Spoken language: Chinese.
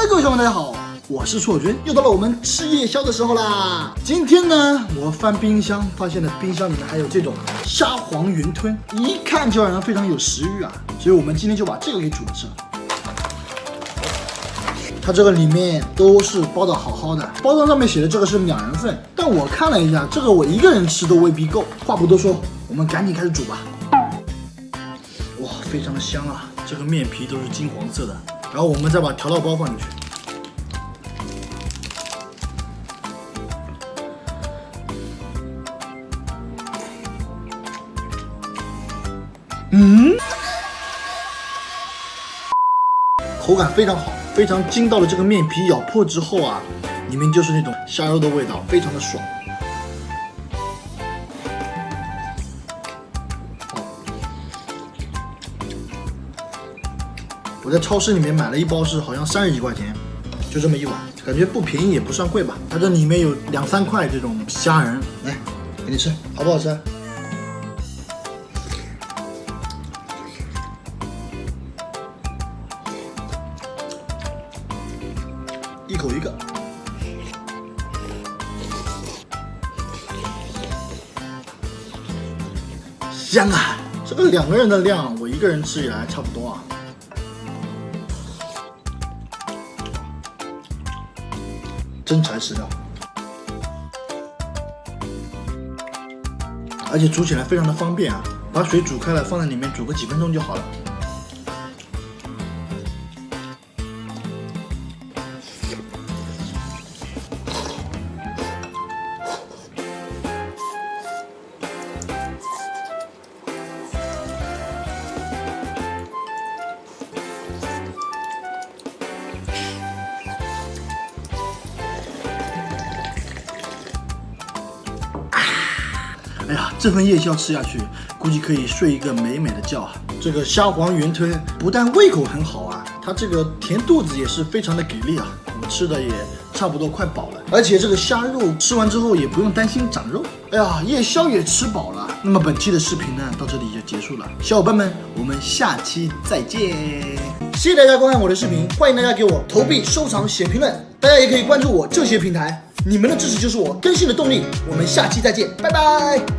Hello， 各位小伙伴，大家好，我是错君，又到了我们吃夜宵的时候啦。今天呢，我翻冰箱，发现了冰箱里面还有这种虾皇云吞，一看就让人非常有食欲啊。所以我们今天就把这个给煮了吃。它这个里面都是包的好好的，包装上面写的这个是2人份，但我看了一下，这个我一个人吃都未必够。话不多说，我们赶紧开始煮吧。哇，非常的香啊！这个面皮都是金黄色的，然后我们再把调料包放进去。口感非常好，非常筋道的这个面皮咬破之后啊，里面就是那种虾肉的味道，非常的爽。我在超市里面买了一包，是好像30几块钱，就这么一碗，感觉不便宜也不算贵吧。它这里面有2、3块这种虾仁，来给你吃，好不好吃？一口一个，香啊！这个2个人的量，我1个人吃也还差不多啊。真材实料，而且煮起来非常的方便啊！把水煮开了，放在里面煮个几分钟就好了。哎呀，这份夜宵吃下去，估计可以睡一个美美的觉啊！这个虾皇云吞不但胃口很好啊，它这个填肚子也是非常的给力啊！我吃的也差不多快饱了，而且这个虾肉吃完之后也不用担心长肉。哎呀，夜宵也吃饱了。那么本期的视频呢，到这里就结束了。小伙伴们，我们下期再见！谢谢大家观看我的视频，欢迎大家给我投币、收藏、写评论。大家也可以关注我这些平台，你们的支持就是我更新的动力。我们下期再见，拜拜。